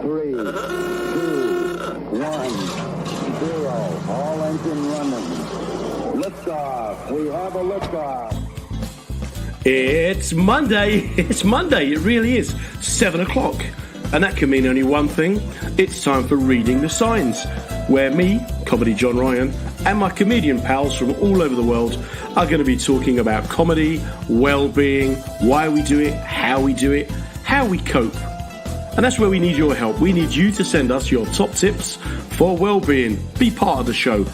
3, 2, 1, 0. All engine running. Liftoff. We have a liftoff. It's Monday. It's Monday. It really is. 7 o'clock. And that can mean only one thing. It's time for Reading the Signs, where me, Comedy John Ryan, and my comedian pals from all over the world are going to be talking about comedy, well-being, why we do it, how we cope. And that's where we need your help. We need you to send us your top tips for well-being. Be part of the show.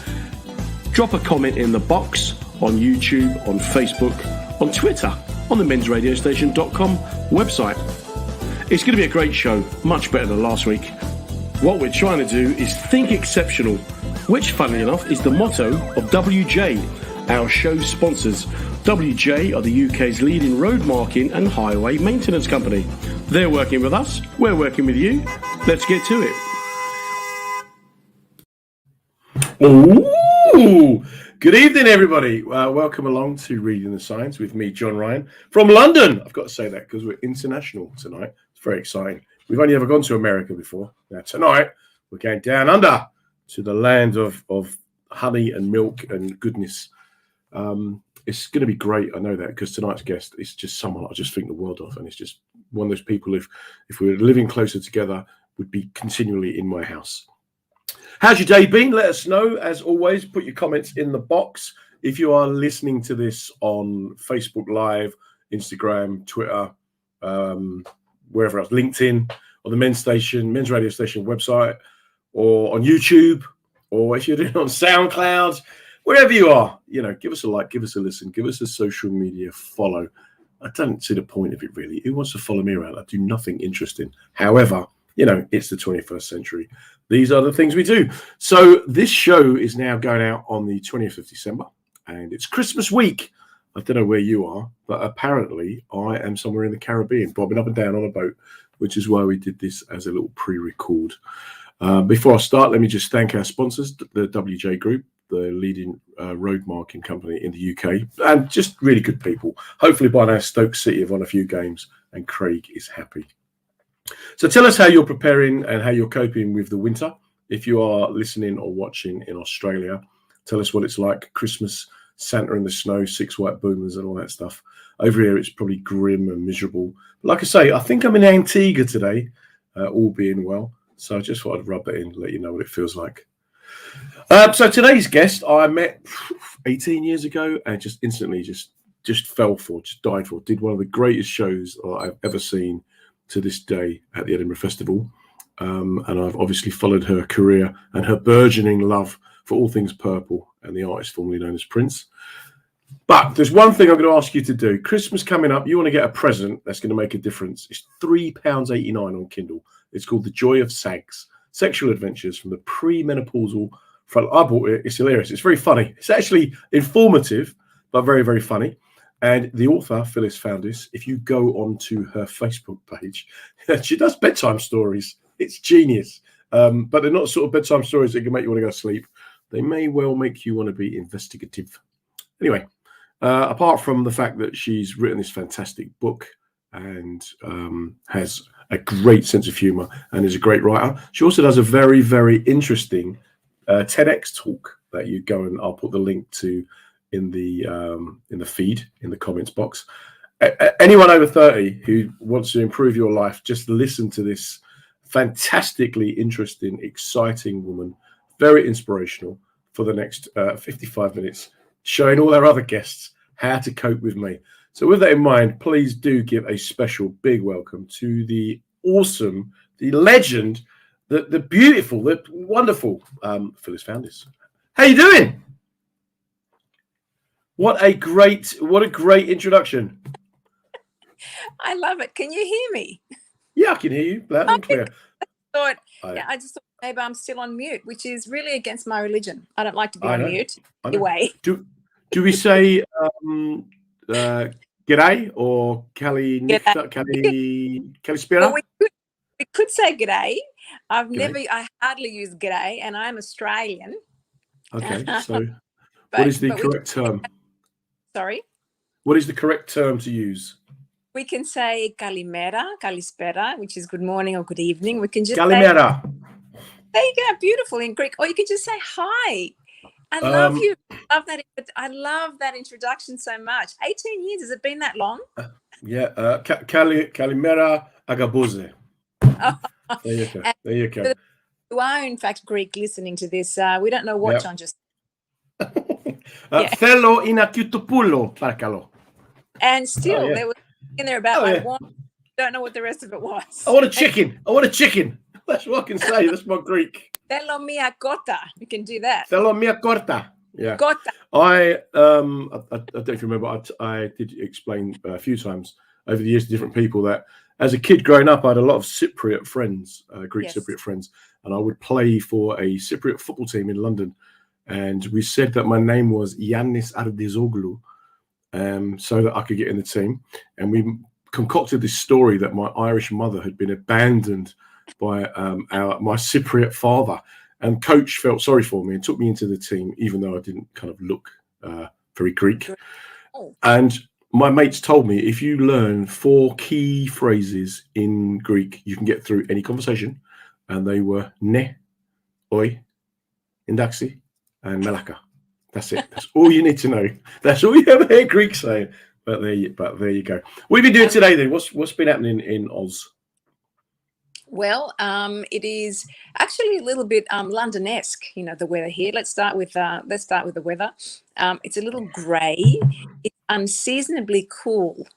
Drop a comment in the box on YouTube, on Facebook, on Twitter, on the mensradiostation.com website. It's going to be a great show, much better than last week. What we're trying to do is think exceptional, which, funnily enough, is the motto of WJ, our show sponsors. WJ are the UK's leading road marking and highway maintenance company. They're working with us, we're working with you. Let's get to it. Ooh! Good evening, everybody. Welcome along to Reading the Signs with me, John Ryan, from London. I've got to say that because we're international tonight. It's very exciting. We've only ever gone to America before. Now, tonight, we're going down under to the land of honey and milk and goodness. It's going to be great. I know that because tonight's guest is just someone I just think the world of. And it's just one of those people, if we were living closer together, would be continually in my house. How's your day been? Let us know. As always, put your comments in the box. If you are listening to this on Facebook Live, Instagram, Twitter, wherever else, LinkedIn, or the Men's Radio Station website, or on YouTube, or if you're doing it on SoundCloud, wherever you are, give us a like, give us a listen, give us a social media follow. I don't see the point of it, really. Who wants to follow me around? I do nothing interesting. However, it's the 21st century. These are the things we do. So this show is now going out on the 20th of December, and it's Christmas week. I don't know where you are, but apparently I am somewhere in the Caribbean, bobbing up and down on a boat, which is why we did this as a little pre-record. Before I start, let me just thank our sponsors, the WJ Group, the leading road marking company in the UK, and just really good people. Hopefully by now Stoke City have won a few games, and Craig is happy. So tell us how you're preparing and how you're coping with the winter. If you are listening or watching in Australia, tell us what it's like. Christmas, Santa in the snow, 6 white boomers and all that stuff. Over here, it's probably grim and miserable. But like I say, I think I'm in Antigua today, all being well. So I just thought I'd rub that in, let you know what it feels like. So today's guest, I met 18 years ago and just instantly just fell for, just died for. Did one of the greatest shows I've ever seen to this day at the Edinburgh Festival. And I've obviously followed her career and her burgeoning love for all things purple and the artist formerly known as Prince. But there's one thing I'm going to ask you to do. Christmas coming up, you want to get a present that's going to make a difference. It's £3.89 on Kindle. It's called The Joy of Sags, Sexual Adventures from the Premenopausal Front. I bought it. It's hilarious. It's very funny. It's actually informative, but very, very funny. And the author, Phyllis Foundis, if you go onto her Facebook page, she does bedtime stories. It's genius. But they're not sort of bedtime stories that can make you want to go to sleep. They may well make you want to be investigative. Anyway, apart from the fact that she's written this fantastic book and has a great sense of humor and is a great writer, she also does a very, very interesting TEDx talk that you go and I'll put the link to in the feed, in the comments box. Anyone over 30 who wants to improve your life, just listen to this fantastically interesting, exciting woman, very inspirational for the next 55 minutes, showing all our other guests how to cope with me. So with that in mind, please do give a special big welcome to the awesome, the legend, the beautiful, the wonderful Phyllis Foundis. How you doing? What a great introduction. I love it. Can you hear me? Yeah, I can hear you loud and clear. I just thought maybe I'm still on mute, which is really against my religion. I don't like to be on mute anyway. Do we say g'day or Kelly Spira? Well, we could say g'day. I hardly use g'day, and I'm Australian. Okay, so what is the correct term? Sorry? What is the correct term to use? We can say kalimera, kalispera, which is good morning or good evening. We can just Kalimera. say, there you go, beautiful in Greek. Or you can just say hi. I love you. I love that introduction so much. 18 years. Has it been that long? Yeah. Kalimera agaboze. There you go. There you go. You are, in fact, Greek listening to this. We don't know what John just Fellow inakutopoulo, parkalo. And still, there was in there about I want. Don't know what the rest of it was. I want a chicken. I want a chicken. That's what I can say. That's my Greek. Θέλω μία κότα. You can do that. Θέλω μία κόρτα. Yeah. Κότα. I don't know if you remember, I did explain a few times over the years to different people that as a kid growing up, I had a lot of Cypriot friends, Greek Cypriot friends, and I would play for a Cypriot football team in London. And we said that my name was Yannis Ardizoglu, so that I could get in the team. And we concocted this story that my Irish mother had been abandoned by my Cypriot father, and coach felt sorry for me and took me into the team, even though I didn't kind of look very Greek. And my mates told me, if you learn 4 key phrases in Greek, you can get through any conversation. And they were ne, oi, indaxi, and melaka. That's it. That's all you need to know. That's all you ever hear Greeks saying. But there you go. What have you been doing today then? What's been happening in Oz? Well, it is actually a little bit London-esque, the weather here. Let's start with the weather. It's a little grey. It's unseasonably cool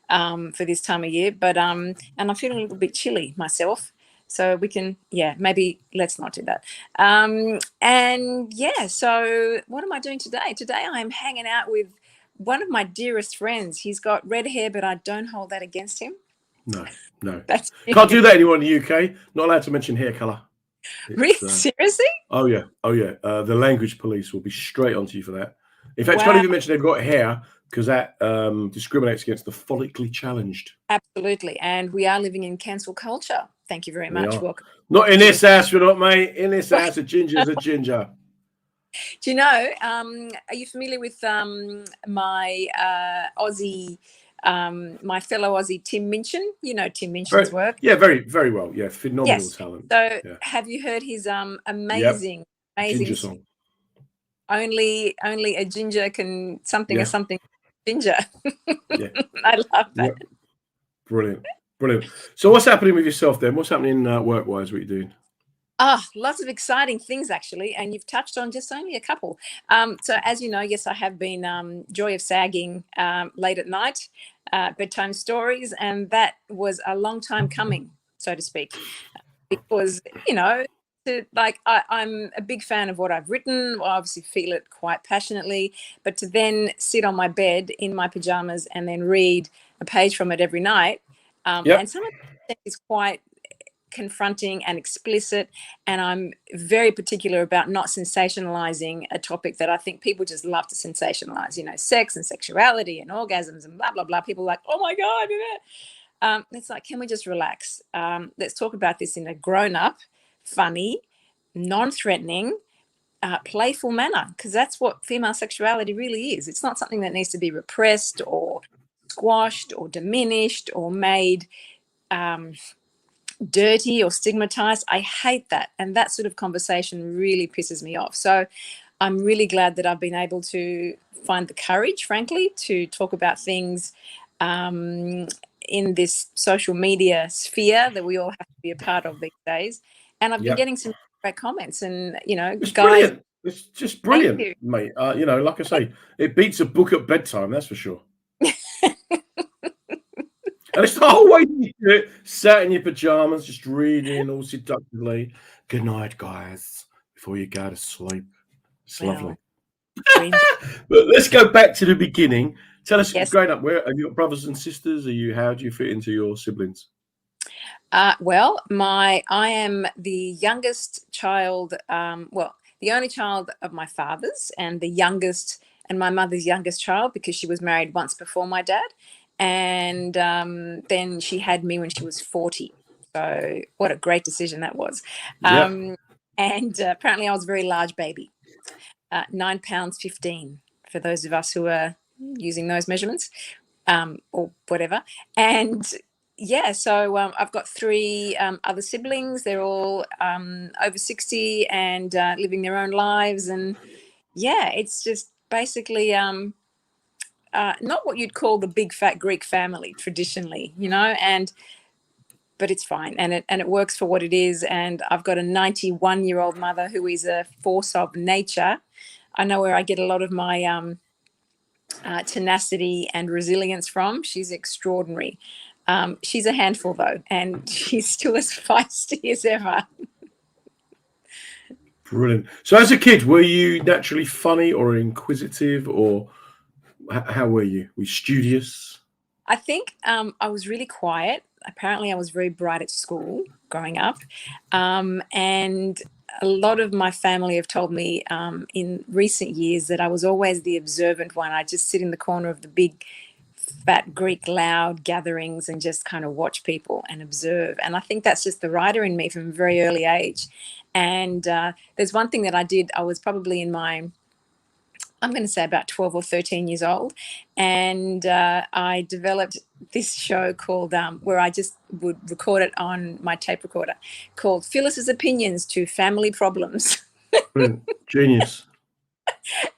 for this time of year, but and I'm feeling a little bit chilly myself. So we can, maybe let's not do that. So what am I doing today? Today I'm hanging out with one of my dearest friends. He's got red hair, but I don't hold that against him. No. Can't do that anymore in the UK. Not allowed to mention hair colour. Really? Seriously? Oh, yeah. The language police will be straight onto you for that. In fact, you can't even mention they've got hair because that discriminates against the follically challenged. Absolutely. And we are living in cancel culture. Thank you very much. Welcome. Not in this house, we're not, mate. In this house, a ginger's a ginger. Do you know, are you familiar with my Aussie... my fellow Aussie Tim Minchin? You know Tim Minchin's work. Yeah, very, very well. Yeah, phenomenal talent. So have you heard his amazing ginger song? Only a ginger can something or something ginger. Yeah. I love that. Yeah. Brilliant. So what's happening with yourself then? What's happening work-wise? What are you doing? Lots of exciting things actually, and you've touched on just only a couple. So as you know, yes, I have been Joy of Sagging late at night, bedtime stories, and that was a long time coming, so to speak, because I'm a big fan of what I've written. I obviously feel it quite passionately, but to then sit on my bed in my pajamas and then read a page from it every night, and some of it is quite confronting and explicit, and I'm very particular about not sensationalizing a topic that I think people just love to sensationalize, sex and sexuality and orgasms and blah blah blah. People are like, oh my god, it's like, can we just relax? Let's talk about this in a grown-up, funny, non-threatening, playful manner, because that's what female sexuality really is. It's not something that needs to be repressed or squashed or diminished or made dirty or stigmatized. I hate that, and that sort of conversation really pisses me off. So I'm really glad that I've been able to find the courage, frankly, to talk about things in this social media sphere that we all have to be a part of these days. And I've been getting some great comments, and it's guys, brilliant. It's just brilliant, mate. Like I say, it beats a book at bedtime, that's for sure. And it's the whole way you do it, sat in your pajamas, just reading all seductively. Good night, guys, before you go to sleep. It's lovely. But let's go back to the beginning. Tell us, growing up, where have you got brothers and sisters? How do you fit into your siblings? Well, I am the youngest child, the only child of my father's, and my mother's youngest child, because she was married once before my dad. And then she had me when she was 40. So what a great decision that was. And apparently I was a very large baby, 9 pounds 15 for those of us who are using those measurements. or whatever. And yeah, so I've got 3 other siblings. They're all over 60 and living their own lives. And yeah, it's just basically not what you'd call the big fat Greek family traditionally, but it's fine, and it works for what it is. And I've got a 91-year-old mother who is a force of nature. I know where I get a lot of my tenacity and resilience from. She's extraordinary. She's a handful though, and she's still as feisty as ever. Brilliant. So as a kid, were you naturally funny or inquisitive, or how were you? Were you studious? I think I was really quiet. Apparently, I was very bright at school growing up. And a lot of my family have told me in recent years that I was always the observant one. I just sit in the corner of the big, fat Greek loud gatherings and just kind of watch people and observe. And I think that's just the writer in me from a very early age. And there's one thing that I did. I was probably in I'm going to say about 12 or 13 years old. And I developed this show called, where I just would record it on my tape recorder, called Phyllis's Opinions to Family Problems. Brilliant. Genius.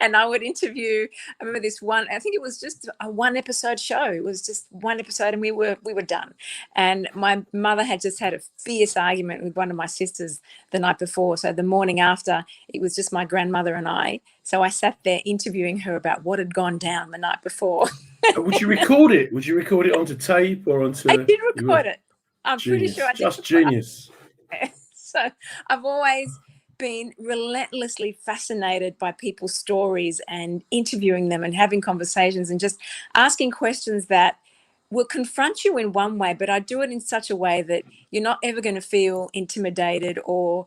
And I would interview, I remember this one, I think it was just a 1-episode show. It was just 1 episode and we were done. And my mother had just had a fierce argument with one of my sisters the night before. So the morning after, it was just my grandmother and I. So I sat there interviewing her about what had gone down the night before. Would you record it? Would you record it onto tape or onto... I did record it. I'm genius. pretty sure I did. Just genius. So I've always been relentlessly fascinated by people's stories and interviewing them and having conversations and just asking questions that will confront you in one way, but I do it in such a way that you're not ever going to feel intimidated or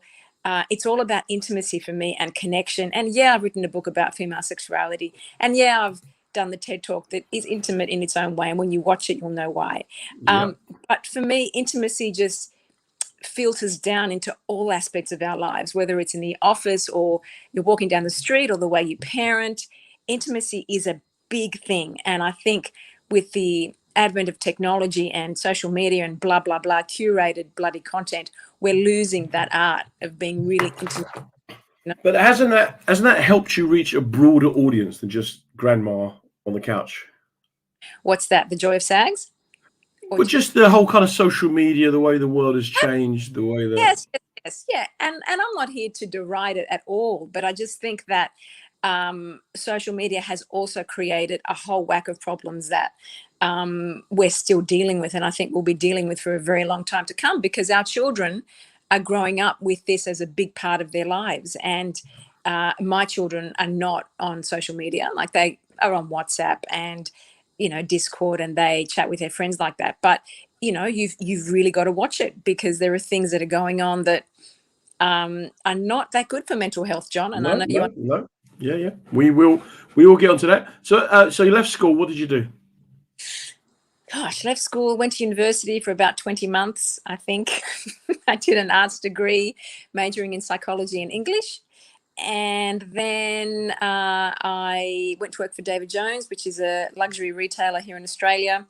it's all about intimacy for me and connection. And yeah, I've written a book about female sexuality, and yeah, I've done the TED Talk that is intimate in its own way, and when you watch it, you'll know why. Yep. But for me, intimacy just filters down into all aspects of our lives, whether it's in the office or you're walking down the street or the way you parent. Intimacy is a big thing. And I think with the advent of technology and social media and blah, blah, blah, curated bloody content, we're losing that art of being really intimate. But hasn't that helped you reach a broader audience than just grandma on the couch? What's that? The Joy of Sags? But just the whole kind of social media, the way the world has changed, the way that... Yes, yeah. And I'm not here to deride it at all, but I just think that social media has also created a whole whack of problems that we're still dealing with, and I think we'll be dealing with for a very long time to come, because our children are growing up with this as a big part of their lives. And my children are not on social media. Like, they are on WhatsApp and Discord, and they chat with their friends like that. But you've really got to watch it, because there are things that are going on that are not that good for mental health, John. And I know no. Yeah. We will get onto that. So you left school. What did you do? Gosh, left school, went to university for about 20 months, I think. I did an arts degree, majoring in psychology and English. And then I went to work for David Jones, which is a luxury retailer here in Australia.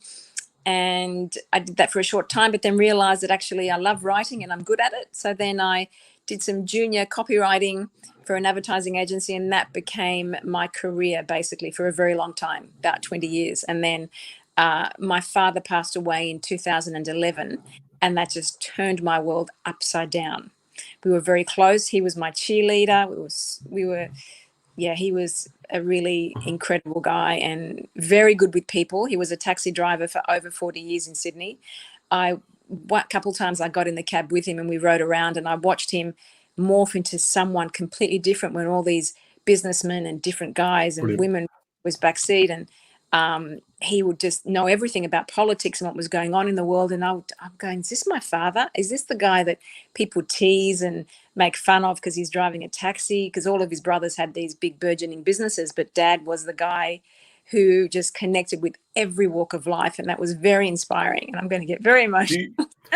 And I did that for a short time, but then realized that actually I love writing and I'm good at it. So then I did some junior copywriting for an advertising agency, and that became my career basically for a very long time, about 20 years. And then my father passed away in 2011, and that just turned my world upside down. We were very close. He was my cheerleader. He was a really incredible guy and very good with people. He was a taxi driver for over 40 years in Sydney. A couple of times I got in the cab with him and we rode around, and I watched him morph into someone completely different when all these businessmen and different guys and women was backseat, and he would just know everything about politics and what was going on in the world. And I'm going, is this my father? Is this the guy that people tease and make fun of because he's driving a taxi? Because all of his brothers had these big burgeoning businesses, but Dad was the guy who just connected with every walk of life, and that was very inspiring. And I'm going to get very emotional.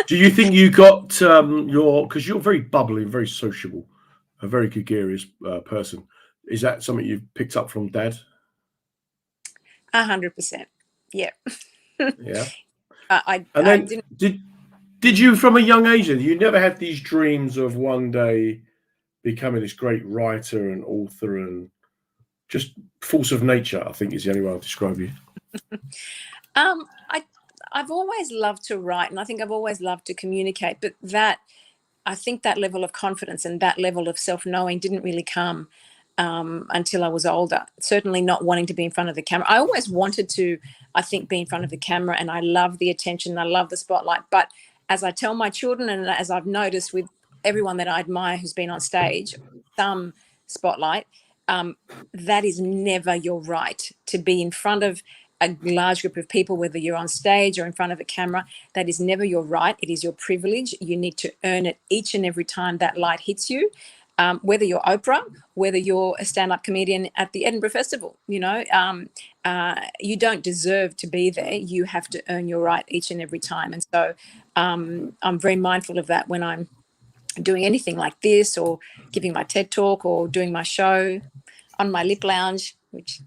Do you think you got because you're very bubbly, very sociable, a very gregarious person? Is that something you've picked up from Dad? 100%. Yeah. Yeah. I And then didn't. did you, from a young age, you never had these dreams of one day becoming this great writer and author and just force of nature, I think is the only way I'll describe you. I've always loved to write, and I think I've always loved to communicate, but I think that level of confidence and that level of self-knowing didn't really come until I was older. Certainly not wanting to be in front of the camera. I always wanted to, I think, be in front of the camera, and I love the attention, I love the spotlight. But as I tell my children, and as I've noticed with everyone that I admire who's been on stage, some spotlight, that is never your right to be in front of a large group of people, whether you're on stage or in front of a camera. That is never your right. It is your privilege. You need to earn it each and every time that light hits you. Whether you're Oprah, whether you're a stand-up comedian at the Edinburgh Festival, you don't deserve to be there. You have to earn your right each and every time. And so I'm very mindful of that when I'm doing anything like this, or giving my TED talk, or doing my show on my lip lounge, which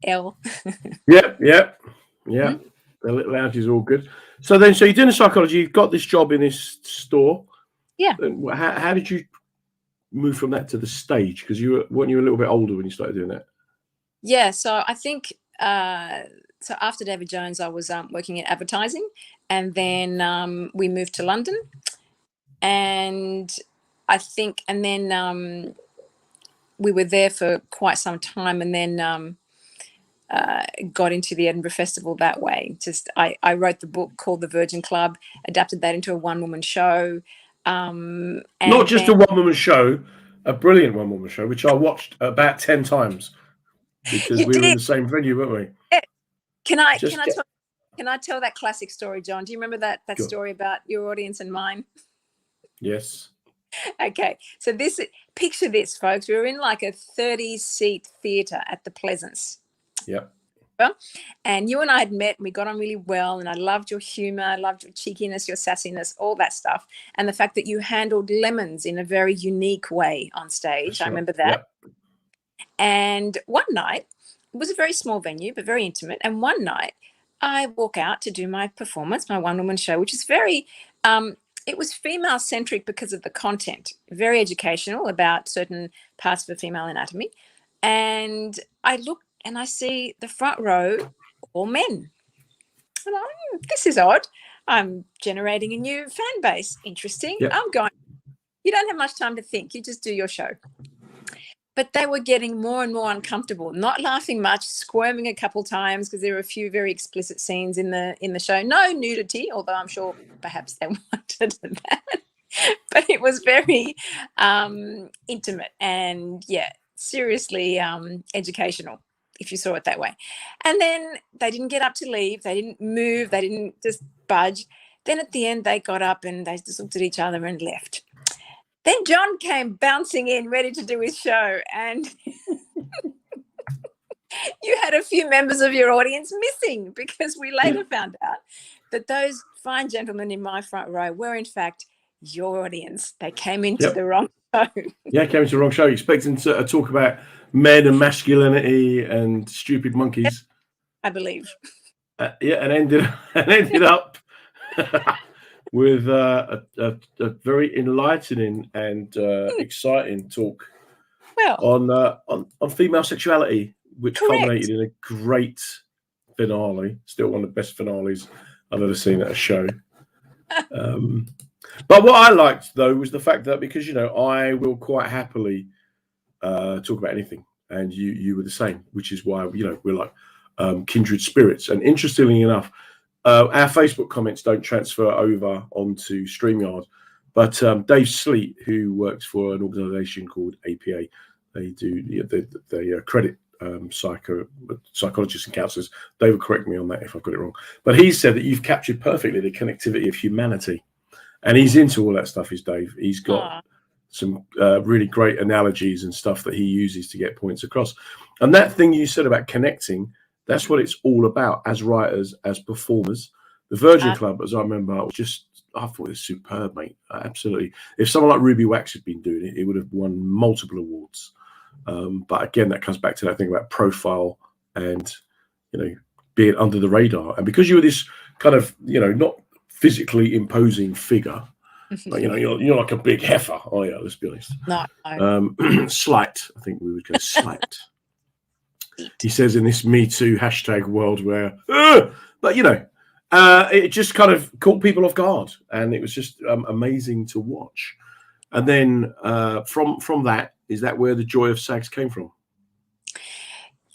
L. Yep. The little lounge is all good. So you're doing psychology. You've got this job in this store. Yeah. How did you move from that to the stage? Because weren't you a little bit older when you started doing that? Yeah. So I think so after David Jones, I was working in advertising, and then we moved to London, and then we were there for quite some time, and then got into the Edinburgh Festival that way. I wrote the book called The Virgin Club, adapted that into a one-woman show. Not just a one-woman show, a brilliant one-woman show, which I watched about 10 times because we were in the same venue, weren't we? Yeah. Can I tell that classic story, John? Do you remember that story about your audience and mine? Yes. Okay. So picture this, folks. We were in like a 30-seat theatre at the Pleasance. Yep. And you and I had met, and we got on really well, and I loved your humor, I loved your cheekiness, your sassiness, all that stuff, and the fact that you handled lemons in a very unique way on stage. I remember that. Yep. And one night, it was a very small venue but very intimate, and one night I walk out to do my performance, my one-woman show, which is very it was female centric because of the content, very educational about certain parts of the female anatomy. And I looked and I see the front row, all men. And this is odd. I'm generating a new fan base. Interesting. Yep. I'm going, you don't have much time to think. You just do your show. But they were getting more and more uncomfortable, not laughing much, squirming a couple times because there were a few very explicit scenes in the show. No nudity, although I'm sure perhaps they wanted that. But it was very intimate and, seriously educational, if you saw it that way. And then they didn't get up to leave. They didn't move. They didn't just budge. Then at the end, they got up and they just looked at each other and left. Then John came bouncing in, ready to do his show. And you had a few members of your audience missing, because we later found out that those fine gentlemen in my front row were, in fact, your audience. They came into the wrong show. Yeah, came into the wrong show, expecting to talk about men and masculinity and stupid monkeys. I believe. And ended up with a very enlightening and exciting talk on female sexuality, which culminated in a great finale. Still one of the best finales I've ever seen at a show. But what I liked, though, was the fact that, because, I will quite happily talk about anything, and you were the same, which is why, we're like kindred spirits. And interestingly enough, our Facebook comments don't transfer over onto StreamYard, but Dave Sleet, who works for an organisation called APA, they credit psychologists and counsellors. They will correct me on that if I've got it wrong. But he said that you've captured perfectly the connectivity of humanity. And he's into all that stuff, is Dave. He's got some really great analogies and stuff that he uses to get points across. And that thing you said about connecting, that's what it's all about as writers, as performers. The Virgin Club, as I remember, I thought it was superb, mate. Absolutely. If someone like Ruby Wax had been doing it, it would have won multiple awards. But again, that comes back to that thing about profile and, being under the radar. And because you were this kind of, not physically imposing figure, but, you're like a big heifer. Oh, yeah, let's be honest. No. Slight, I think we would go slight. He says in this Me Too hashtag world where, but, it just kind of caught people off guard. And it was just amazing to watch. And then from that, is that where the joy of SAGs came from?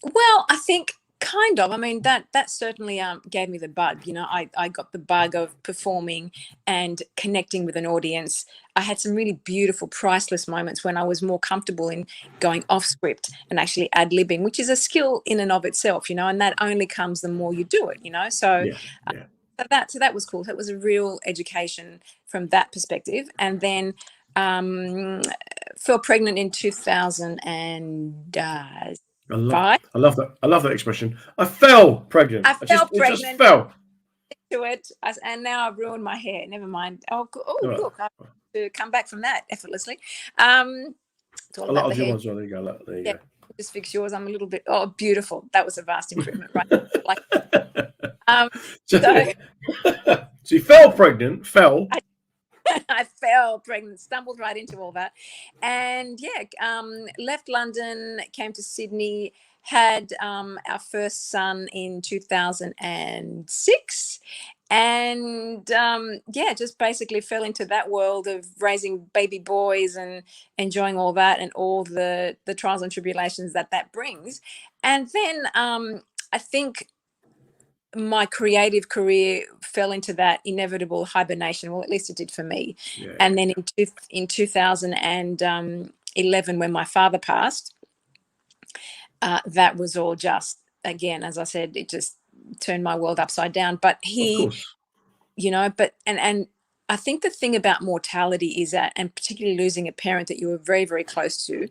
Well, I think kind of. I mean, that certainly gave me the bug. I got the bug of performing and connecting with an audience. I had some really beautiful, priceless moments when I was more comfortable in going off script and actually ad-libbing, which is a skill in and of itself, and that only comes the more you do it, So, so that was cool. That was a real education from that perspective. And then fell pregnant in 2005. I love that expression. I fell pregnant. I fell pregnant. It just fell to it, and now I've ruined my hair. Never mind. Look, I have to come back from that effortlessly. It's all a lot of your ones. There you go. There you go. Just fix yours. I'm a little bit. Oh, beautiful. That was a vast improvement, right? So you fell pregnant. I fell pregnant, stumbled right into all that, and left London, came to Sydney, had our first son in 2006, and just basically fell into that world of raising baby boys and enjoying all that and all the trials and tribulations that brings. And then I think my creative career fell into that inevitable hibernation. Well, at least it did for me. Yeah. And then in 2011, when my father passed, that was all just, again, as I said, it just turned my world upside down. But and I think the thing about mortality is that, and particularly losing a parent that you were very, very close to,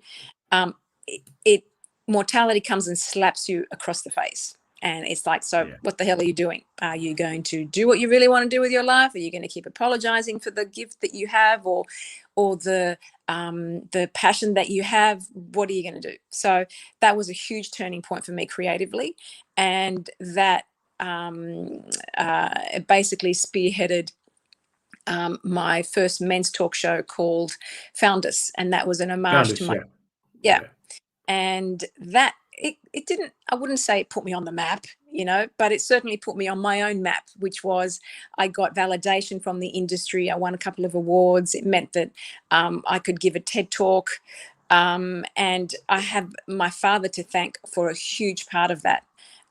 mortality comes and slaps you across the face. And it's like, what the hell are you doing? Are you going to do what you really want to do with your life? Are you going to keep apologizing for the gift that you have or the passion that you have? What are you going to do? So that was a huge turning point for me creatively. And that basically spearheaded my first men's talk show called Foundis. And that was an homage to my... And that... It didn't, I wouldn't say it put me on the map, but it certainly put me on my own map, which was I got validation from the industry. I won a couple of awards. It meant that I could give a TED talk. And I have my father to thank for a huge part of that.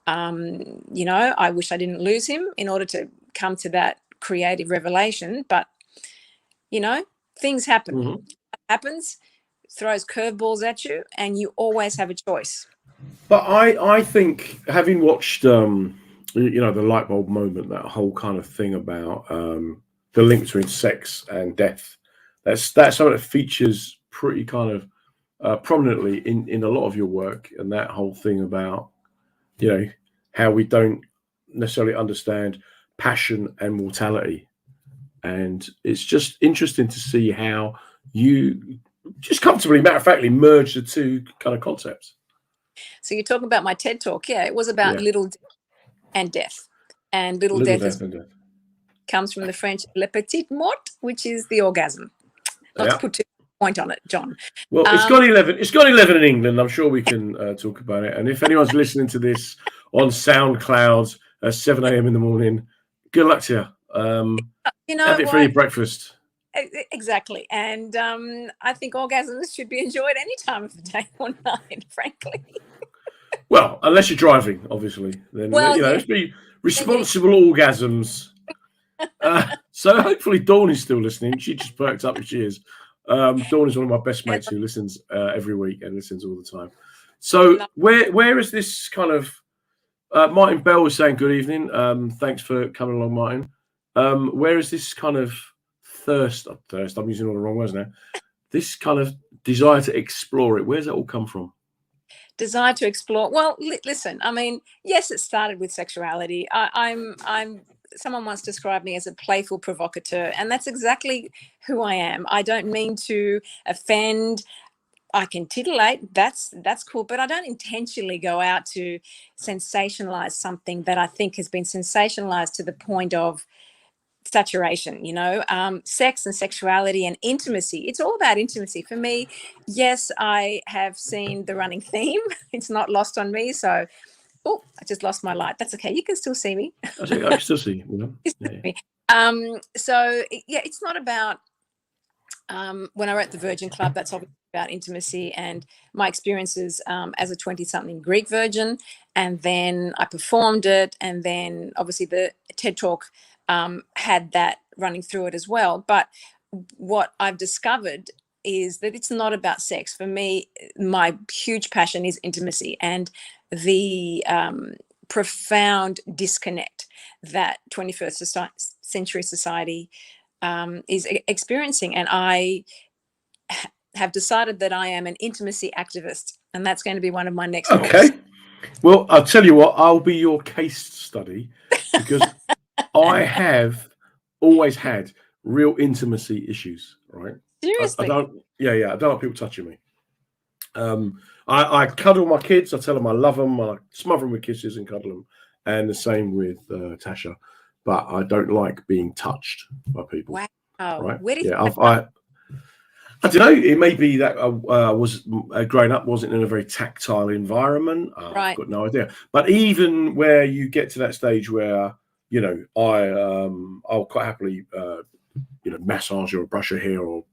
I wish I didn't lose him in order to come to that creative revelation. But, things happen. Mm-hmm. It happens, throws curveballs at you, and you always have a choice. But I think, having watched, the light bulb moment, that whole kind of thing about the link between sex and death, that's something that features pretty kind of prominently in a lot of your work, and that whole thing about, how we don't necessarily understand passion and mortality. And it's just interesting to see how you just comfortably, matter-of-factly, merge the two kind of concepts. So you're talking about my TED Talk. Yeah, it was about little and death. And little death comes from the French le petit mort, which is the orgasm. Not to put too point on it, John. Well, it's got 11. It's got 11 in England. I'm sure we can talk about it. And if anyone's listening to this on SoundCloud at 7 a.m. in the morning, good luck to you. Have it for your breakfast. Exactly. And I think orgasms should be enjoyed any time of the day or night, frankly. Well, unless you're driving, obviously. Then, let's be responsible orgasms. So hopefully Dawn is still listening. She just perked up if she is. Dawn is one of my best mates who listens every week and listens all the time. So where is this kind of... Martin Bell was saying good evening. Thanks for coming along, Martin. Where is this kind of thirst, I'm using all the wrong words now, this kind of desire to explore it, where's that all come from? Desire to explore, well, listen, I mean, yes, it started with sexuality. I'm someone once described me as a playful provocateur, and that's exactly who I am. I don't mean to offend. I can titillate. That's cool, but I don't intentionally go out to sensationalize something that I think has been sensationalized to the point of saturation. Sex and sexuality and intimacy. It's all about intimacy for me. Yes, I have seen the running theme. It's not lost on me. So, oh, I just lost my light. That's okay. You can still see me. I can still see you. So yeah, it's not about. When I wrote The Virgin Club, that's obviously about intimacy and my experiences as a 20-something Greek virgin. And then I performed it. And then obviously the TED Talk had that running through it as well. But what I've discovered is that it's not about sex. For me, my huge passion is intimacy and the profound disconnect that 21st century society is experiencing. And I have decided that I am an intimacy activist, and that's going to be one of my next Okay. books. Well, I'll tell you what, I'll be your case study because I have always had real intimacy issues, right? Seriously? I don't like people touching me. I cuddle my kids. I tell them I love them. I smother them with kisses and cuddle them. And the same with Tasha. But I don't like being touched by people. Wow. Right? Where did I don't know. It may be that I was growing up wasn't in a very tactile environment. Right. I've got no idea. But even where you get to that stage where I'll quite happily massage her or brush her hair or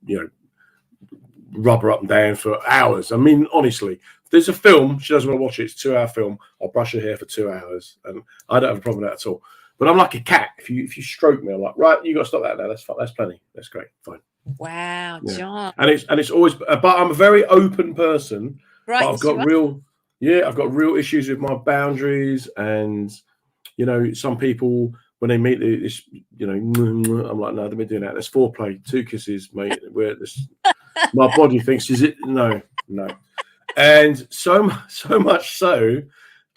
rub her up and down for hours. I mean, honestly, if there's a film she doesn't want to watch it. It's a 2-hour film. I'll brush her hair for 2 hours, and I don't have a problem with that at all. But I'm like a cat. If you stroke me, I'm like, right, you got to stop that now. That's fine. That's plenty. That's great. Fine. Wow, John. And it's always, but I'm a very open person. Right. But I've got real issues with my boundaries, and some people when they meet this, I'm like, no, let me do that. There's foreplay, 2 kisses, mate. Where this, my body thinks, is it? No. And so much so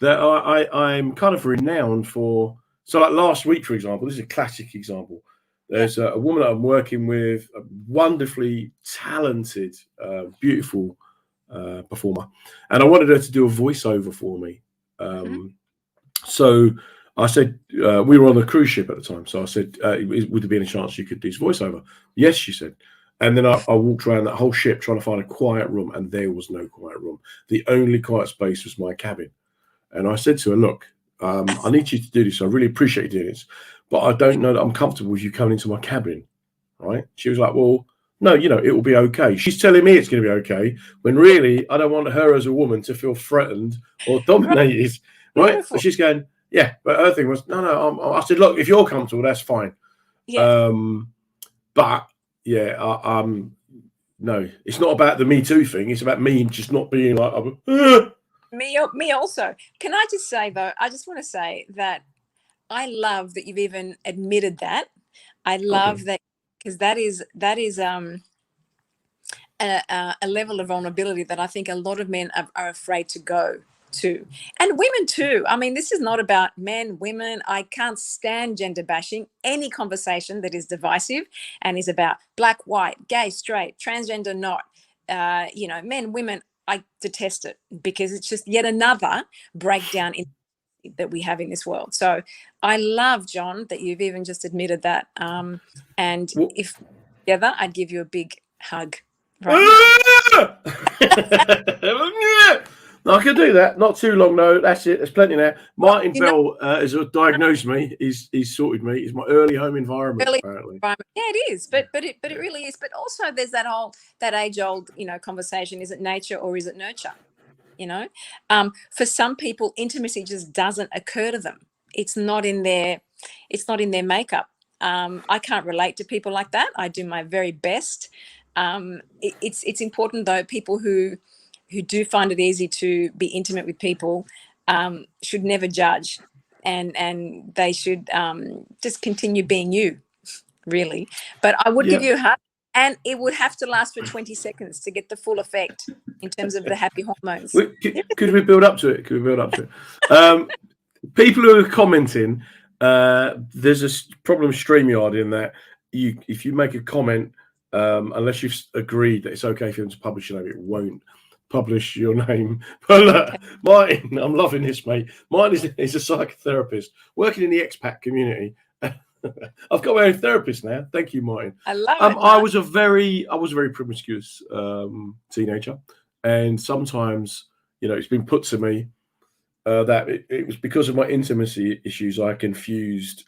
that I'm kind of renowned for. So like last week, for example, this is a classic example. There's a woman that I'm working with, a wonderfully talented, beautiful performer. And I wanted her to do a voiceover for me. So I said, we were on a cruise ship at the time. So I said, would there be any chance you could do this voiceover? Yes, she said. And then I walked around that whole ship trying to find a quiet room, and there was no quiet room. The only quiet space was my cabin. And I said to her, look, I need you to do this. I really appreciate you doing this, but I don't know that I'm comfortable with you coming into my cabin. Right? She was like, well, no, it will be okay. She's telling me it's going to be okay, when really I don't want her as a woman to feel threatened or dominated. Right? So she's going, yeah, but her thing was, no. I said, look, if you're comfortable, that's fine. Yeah. But yeah, no, it's not about the Me Too thing. It's about me just not being like, Me also. Can I just say though? I just want to say that I love that you've even admitted that. I love that, because that is a level of vulnerability that I think a lot of men are afraid to go to, and women too. I mean, this is not about men, women. I can't stand gender bashing. Any conversation that is divisive and is about black, white, gay, straight, transgender, not, men, women. I detest it, because it's just yet another breakdown that we have in this world. So I love, John, that you've even just admitted that. And if together, I'd give you a big hug. Right No, I can do that. Not too long, though. That's it. There's plenty there. Martin Bell has diagnosed me. He's sorted me. It's my early home environment. Apparently. Yeah, it is. But it really is. But also, there's that age-old conversation: is it nature or is it nurture? For some people, intimacy just doesn't occur to them. It's not in their makeup. I can't relate to people like that. I do my very best. It's important though. People who do find it easy to be intimate with people should never judge, and they should just continue being you, really. But I would give you a hug, and it would have to last for 20 seconds to get the full effect in terms of the happy hormones. Could we build up to it? People who are commenting, there's a problem StreamYard in that if you make a comment, unless you've agreed that it's okay for them to publish your name, it won't publish your name. But Martin, I'm loving this, mate. Martin is a psychotherapist working in the expat community. I've got my own therapist now. Thank you, Martin. I love it. I was a very promiscuous teenager, and sometimes, it's been put to me that it was because of my intimacy issues. I confused,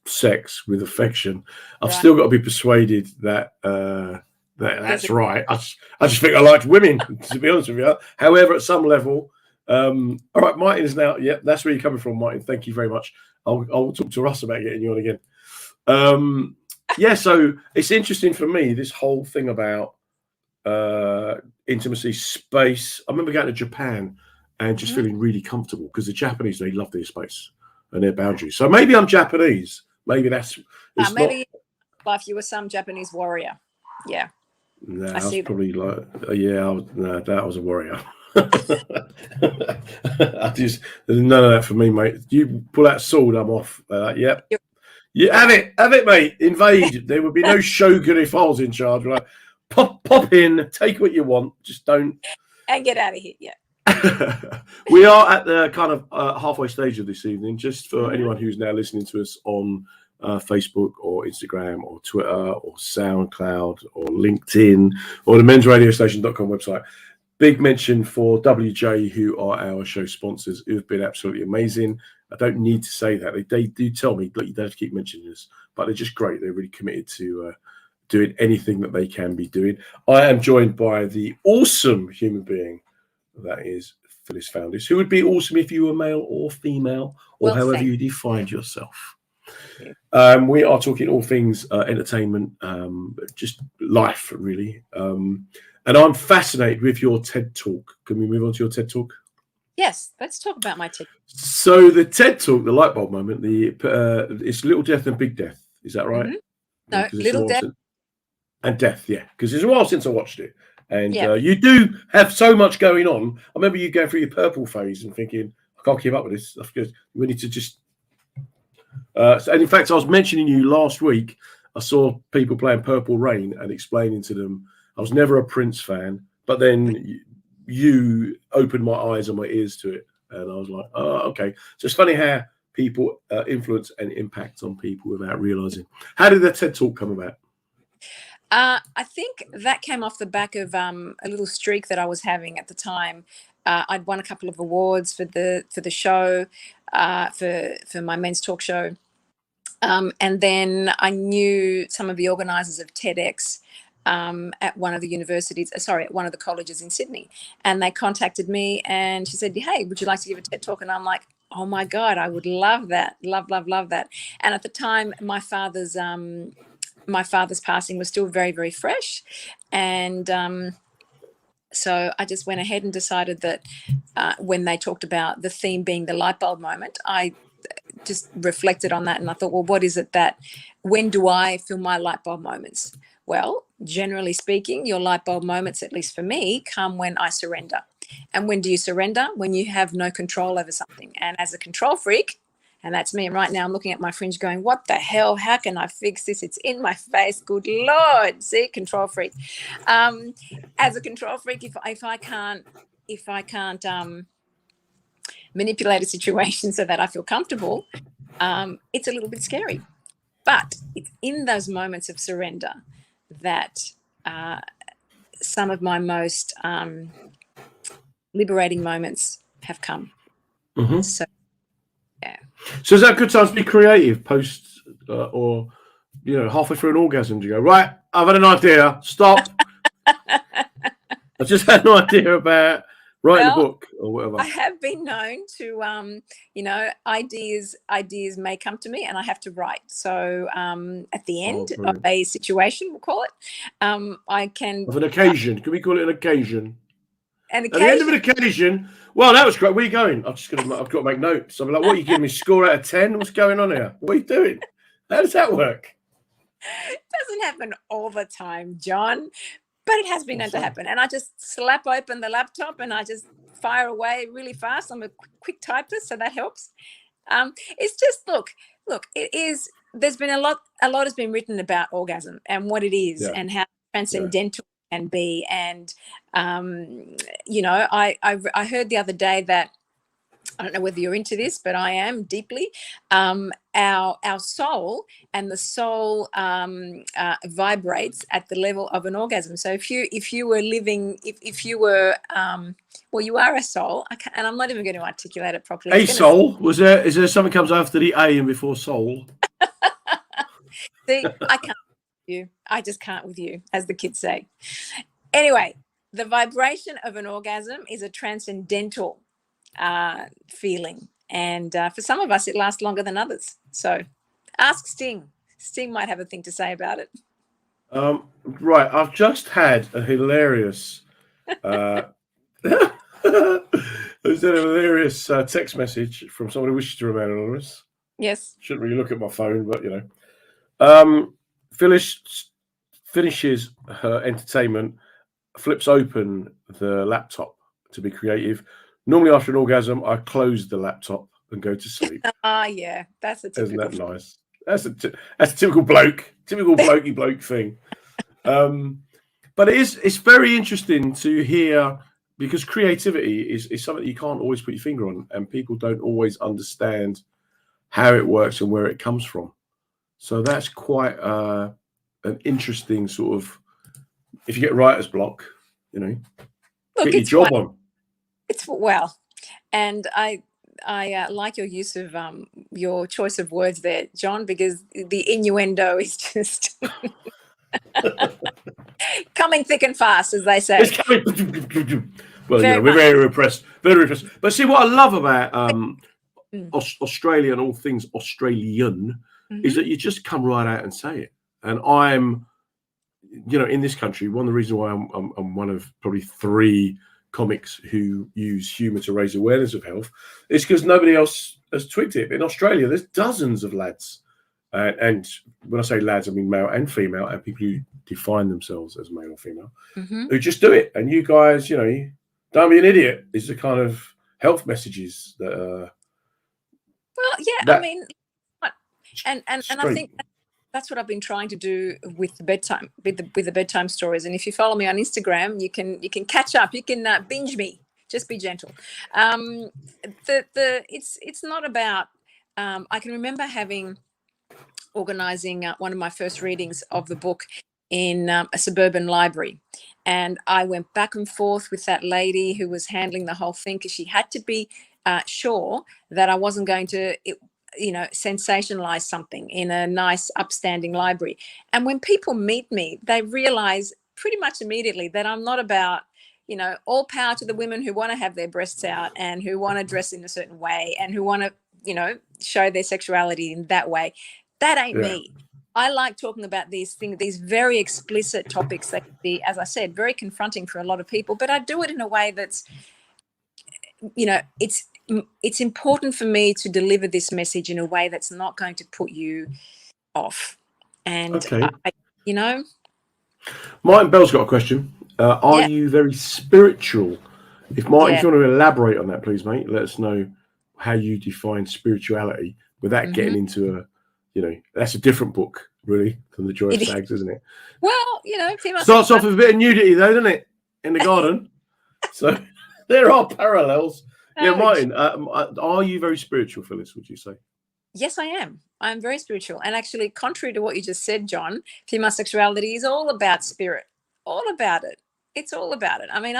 sex with affection. I've still got to be persuaded that that's right. I just think I liked women, to be honest with you. However, at some level, all right, Martin is now. Yeah, that's where you're coming from, Martin. Thank you very much. I'll talk to Russ about getting you on again. So it's interesting for me, this whole thing about intimacy, space. I remember going to Japan and just feeling really comfortable because the Japanese, they love their space and their boundaries. So maybe I'm Japanese. Maybe that's maybe life you were some Japanese warrior. Yeah. No, I was probably like, that was a warrior. There's none of that for me, mate. You pull that sword, I'm off. Yep. Yeah, have it, mate. Invade. There would be no shogun if I was in charge. Like, pop in, take what you want, just don't. And get out of here. Yeah. We are at the kind of halfway stage of this evening. Just for anyone who's now listening to us on Facebook or Instagram or Twitter or SoundCloud or LinkedIn or the mensradiostation.com website. Big mention for WJ, who are our show sponsors, who have been absolutely amazing. I don't need to say that. They do tell me, look, you don't have to keep mentioning this, but they're just great. They're really committed to doing anything that they can be doing. I am joined by the awesome human being that is Phyllis Foundis, who would be awesome if you were male or female or however you defined yourself. We are talking all things entertainment, just life, really. And I'm fascinated with your TED Talk. Can we move on to your TED Talk? Yes, let's talk about my TED. So the TED Talk, the light bulb moment, it's Little Death and Big Death. Is that right? No, Little Death and Death, yeah. Because it's a while since I watched it. And you do have so much going on. I remember you going through your purple phase and thinking, I can't keep up with this stuff because we need to just... and in fact, I was mentioning you last week. I saw people playing Purple Rain and explaining to them I was never a Prince fan, but then you opened my eyes and my ears to it, and I was like, oh, okay. So it's funny how people influence and impact on people without realizing. How did the TED Talk come about? I think that came off the back of a little streak that I was having at the time. I'd won a couple of awards for the show, for my men's talk show, and then I knew some of the organisers of TEDx at one of the colleges in Sydney, and they contacted me and she said, hey, would you like to give a TED Talk? And I'm like, oh my God, I would love that. Love that. And at the time, my father's passing was still very, very fresh. And so I just went ahead and decided that when they talked about the theme being the light bulb moment, I just reflected on that and I thought, well, what is it when do I feel my light bulb moments? Well, generally speaking, your light bulb moments, at least for me, come when I surrender. And when do you surrender? When you have no control over something. And as a control freak, and that's me, and right now I'm looking at my fringe going, what the hell? How can I fix this? It's in my face. Good Lord. See, control freak. As a control freak, if I can't manipulate a situation so that I feel comfortable, it's a little bit scary. But it's in those moments of surrender that some of my most liberating moments have come. So, yeah. So is that a good time to be creative post or, halfway through an orgasm to go, right, I've had an idea, stop. I just had an idea about writing a book or whatever. I have been known to, ideas may come to me and I have to write. So at the end of a situation, we'll call it, I can... Of an occasion. Can we call it an occasion? An occasion. At the end of an occasion. Well, that was great. Where are you going? I've got to make notes. I'm like, what are you giving me? Score out of 10? What's going on here? What are you doing? How does that work? It doesn't happen all the time, John. But it has been known to happen. And I just slap open the laptop and I just fire away really fast. I'm a quick typist, so that helps. It's just, look, it is there's been a lot has been written about orgasm and what it is and how transcendental it can be. And I heard the other day that, I don't know whether you're into this, but I am deeply. Our soul and the soul vibrates at the level of an orgasm. So if you were living, if you were, well, you are a soul, and I'm not even going to articulate it properly. A soul? Is there something comes after the A and before soul? See, I can't with you. I just can't with you, as the kids say. Anyway, the vibration of an orgasm is a transcendental feeling, and for some of us it lasts longer than others. So ask Sting might have a thing to say about it. Right, I've just had a hilarious text message from someone who wishes to remain anonymous. Yes, shouldn't really look at my phone, but you know, Phyllis finishes her entertainment, flips open the laptop to be creative. Normally, after an orgasm, I close the laptop and go to sleep. Yeah, that's a typical. Isn't that nice? That's a typical blokey bloke thing. But it's very interesting to hear, because creativity is something you can't always put your finger on, and people don't always understand how it works and where it comes from. So that's quite an interesting sort of, if you get writer's block, you know, get your job on. It's well, and I like your use of your choice of words there, John, because the innuendo is just coming thick and fast, as they say. It's coming. Well, you know, we're very repressed, very repressed. But see, what I love about Australia and all things Australian is that you just come right out and say it. And I'm, you know, in this country, one of the reasons why I'm one of probably 3 comics who use humour to raise awareness of health is because nobody else has twigged it. In Australia, there's dozens of lads, and when I say lads, I mean male and female, and people who define themselves as male or female, who just do it. And you guys, you know, don't be an idiot is the kind of health messages that well, yeah, I mean, and I think that's what I've been trying to do with the bedtime, with the bedtime stories. And if you follow me on Instagram, you can catch up. You can binge me. Just be gentle. It's not about. I can remember organising one of my first readings of the book in a suburban library, and I went back and forth with that lady who was handling the whole thing, because she had to be sure that I wasn't going to sensationalize something in a nice upstanding library. And when people meet me, they realize pretty much immediately that I'm not about, you know, all power to the women who want to have their breasts out and who want to dress in a certain way and who want to, you know, show their sexuality in that way. That ain't me. I like talking about these things, these very explicit topics that can be, as I said, very confronting for a lot of people, but I do it in a way that's, you know, it's important for me to deliver this message in a way that's not going to put you off. And, you know. Martin Bell's got a question. Are you very spiritual? If Martin, if you want to elaborate on that, please, mate, let us know how you define spirituality without getting into a, you know, that's a different book, really, than The Joy of Sags, isn't it? Well, you know, starts off with a bit of nudity, though, doesn't it? In the garden. So there are parallels. Yeah, Martin, are you very spiritual, Phyllis, would you say? Yes, I am. I'm very spiritual. And actually, contrary to what you just said, John, female sexuality is all about spirit, all about it. It's all about it. I mean,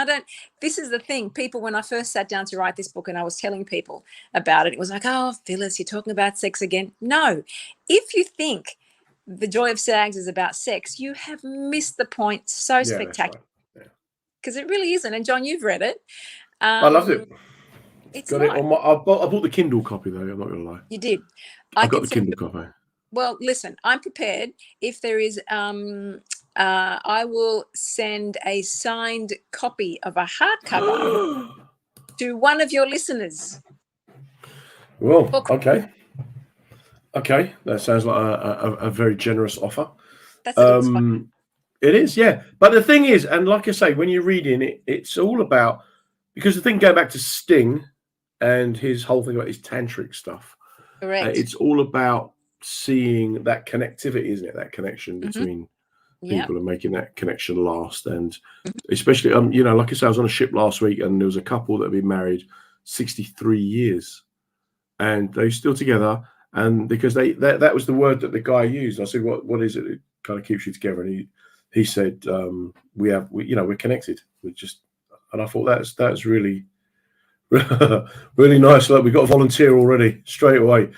this is the thing. People, when I first sat down to write this book and I was telling people about it, it was like, oh, Phyllis, you're talking about sex again. No, if you think The Joy of Sags is about sex, you have missed the point so spectacular. Because it really isn't. And John, you've read it. I loved it. It's got it on my. I bought the Kindle copy though. I'm not going to lie. You did. I got the Kindle copy. Well, listen, I'm prepared. If there is, I will send a signed copy of a hardcover to one of your listeners. Well, okay. That sounds like a very generous offer. That's fun. It is, yeah. But the thing is, and like I say, when you're reading it, it's all about, because the thing going back to Sting and his whole thing about his tantric stuff. Correct. It's all about seeing that connectivity, isn't it? That connection between people and making that connection last. And especially, you know, like I said, I was on a ship last week and there was a couple that had been married 63 years and they're still together. And because that was the word that the guy used. I said, what is it that kind of keeps you together? And he said, we're connected. And I thought that's really, really nice. Look, we got a volunteer already straight away.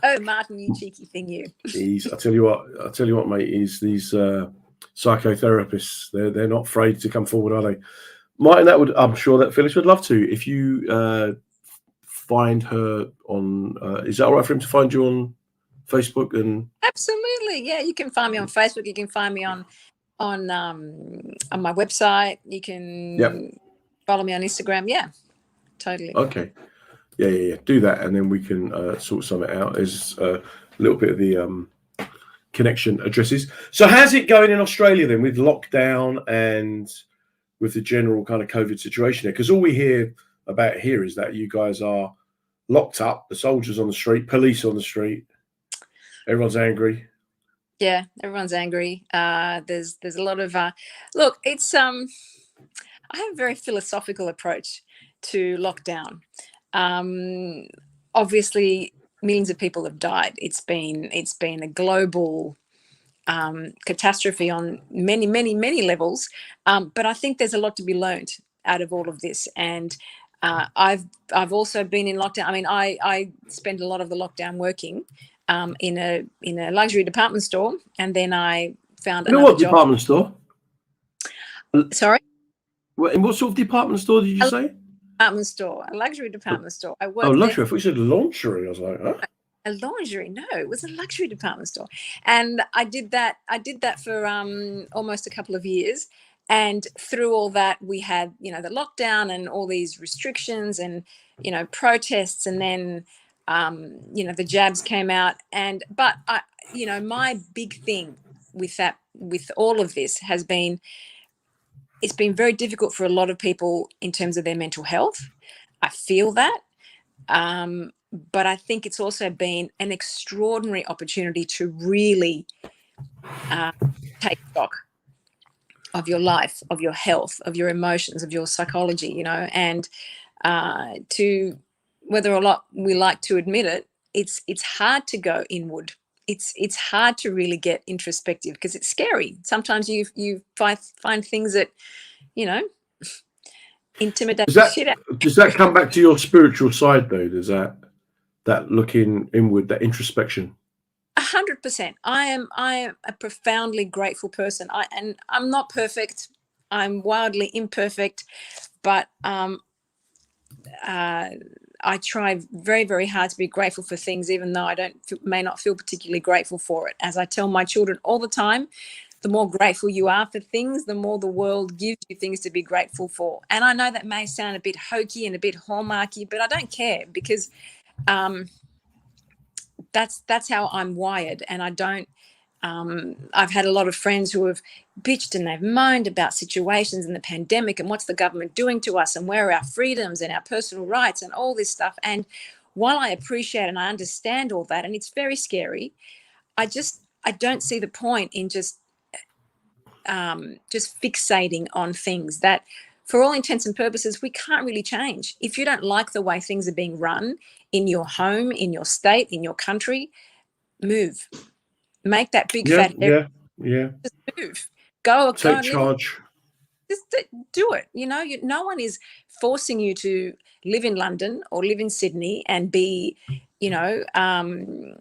Oh, Martin, you cheeky thing, you. I tell you what, mate. These psychotherapists. They're not afraid to come forward, are they? Martin, I'm sure that Phyllis would love to. If you find her on, is that all right for him to find you on Facebook? And absolutely, yeah, you can find me on Facebook. You can find me on my website. You can follow me on Instagram. Yeah, totally. Okay. Yeah. Do that, and then we can sort something out. There's a little bit of the connection addresses. So how's it going in Australia then with lockdown and with the general kind of COVID situation there? Because all we hear about here is that you guys are locked up, the soldiers on the street, police on the street, everyone's angry. Yeah, everyone's angry. There's a lot of look, it's I have a very philosophical approach to lockdown. Obviously millions of people have died. It's been a global catastrophe on many levels. But I think there's a lot to be learned out of all of this. And I've also been in lockdown. I mean, I spent a lot of the lockdown working in a luxury department store, and then I found another what job. Department store? Sorry? In what sort of department store did you say? Department store, a luxury department store. I worked luxury. there. I thought you said lingerie. I was like, huh? A lingerie? No, it was a luxury department store, and I did that for almost a couple of years. And through all that, we had, you know, the lockdown and all these restrictions and, you know, protests, and then you know, the jabs came out. But I, you know, my big thing with all of this has been, it's been very difficult for a lot of people in terms of their mental health. I feel that. But I think it's also been an extraordinary opportunity to really take stock of your life, of your health, of your emotions, of your psychology, you know, and to, whether or not we like to admit it, it's hard to go inward. It's hard to really get introspective because it's scary. Sometimes you find things that, you know, intimidate the shit out. Does that come back to your spiritual side though? Does that looking inward, that introspection? 100%. I am a profoundly grateful person. I'm not perfect. I'm wildly imperfect, but I try very, very hard to be grateful for things, even though I may not feel particularly grateful for it. As I tell my children all the time, the more grateful you are for things, the more the world gives you things to be grateful for. And I know that may sound a bit hokey and a bit hallmarky, but I don't care, because that's how I'm wired. And I don't, I've had a lot of friends who have bitched and they've moaned about situations in the pandemic and what's the government doing to us and where are our freedoms and our personal rights and all this stuff. And while I appreciate and I understand all that, and it's very scary, I don't see the point in just fixating on things that, for all intents and purposes, we can't really change. If you don't like the way things are being run in your home, in your state, in your country, move. Make that big fat yeah. Just move. Go Take and charge. just do it. You know, no one is forcing you to live in London or live in Sydney and be, you know,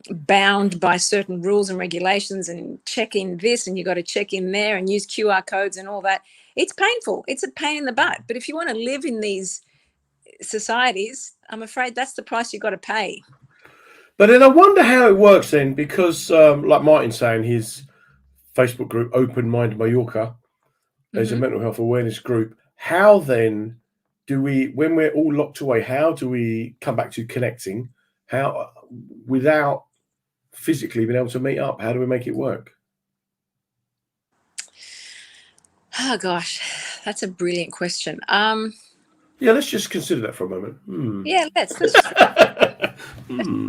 bound by certain rules and regulations and check in this and you got to check in there and use QR codes and all that. It's painful. It's a pain in the butt. But if you want to live in these societies, I'm afraid that's the price you've got to pay. But then I wonder how it works then, because like Martin's saying, his Facebook group, Open Mind Mallorca, there's a mental health awareness group. How then do we, when we're all locked away, how do we come back to connecting? How, without physically being able to meet up, how do we make it work? Oh, gosh, that's a brilliant question. Yeah, let's just consider that for a moment. Yeah, let's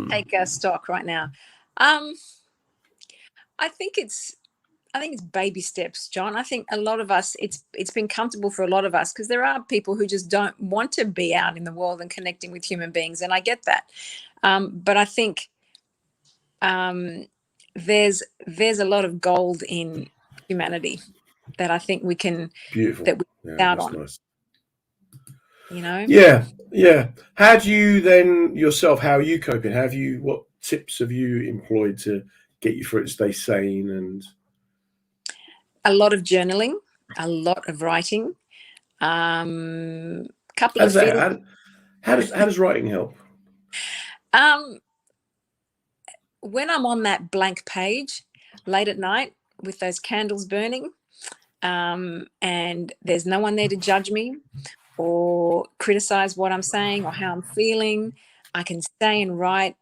take stock right now. I think it's baby steps, John. I think a lot of us, it's been comfortable for a lot of us because there are people who just don't want to be out in the world and connecting with human beings, and I get that. But I think there's a lot of gold in humanity that I think we can out on. Nice. You know? Yeah. How do you then yourself? How are you coping? What tips have you employed to get you through it, stay sane? And a lot of journaling, a lot of writing. Couple of how does writing help? When I'm on that blank page late at night with those candles burning, and there's no one there to judge me or criticize what I'm saying or how I'm feeling, I can stay and write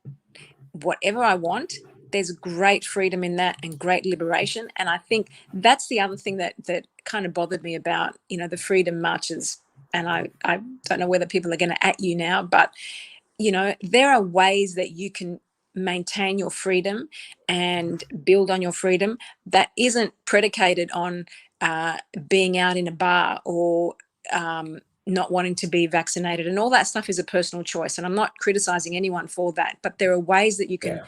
whatever I want. There's great freedom in that and great liberation. And I think that's the other thing that kind of bothered me about, the freedom marches. And I don't know whether people are going to at you now, but, there are ways that you can maintain your freedom and build on your freedom that isn't predicated on being out in a bar or not wanting to be vaccinated. And all that stuff is a personal choice. And I'm not criticizing anyone for that, but there are ways that you can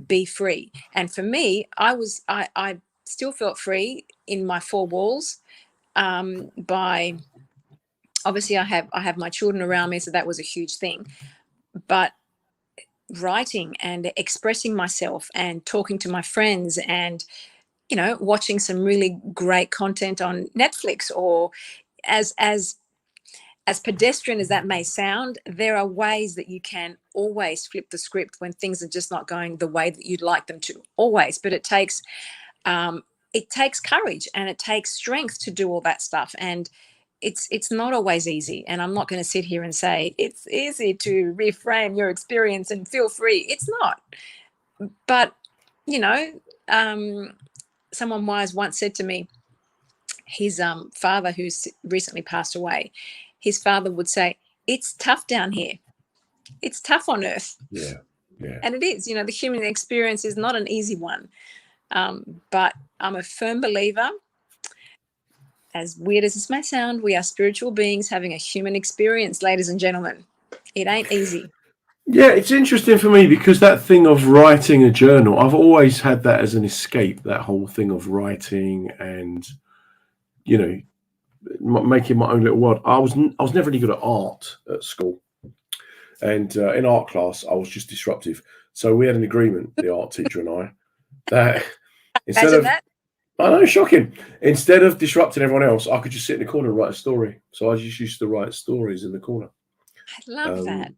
be free. And for me, I still felt free in my four walls by, obviously I have my children around me, so that was a huge thing. But writing and expressing myself and talking to my friends and, watching some really great content on Netflix, or as pedestrian as that may sound, there are ways that you can always flip the script when things are just not going the way that you'd like them to, always. But it takes courage and it takes strength to do all that stuff. And it's not always easy. And I'm not going to sit here and say it's easy to reframe your experience and feel free. It's not. But, someone wise once said to me, his father, who's recently passed away, his father would say, "It's tough down here. It's tough on earth." Yeah. And it is. The human experience is not an easy one. But I'm a firm believer, as weird as this may sound, we are spiritual beings having a human experience, ladies and gentlemen. It ain't easy. Yeah, it's interesting for me because that thing of writing a journal, I've always had that as an escape, that whole thing of writing and, making my own little world. I was never really good at art at school. And in art class, I was just disruptive. So we had an agreement, the art teacher and I, that instead of... I know, shocking. Instead of disrupting everyone else, I could just sit in the corner and write a story. So I just used to write stories in the corner. I love that.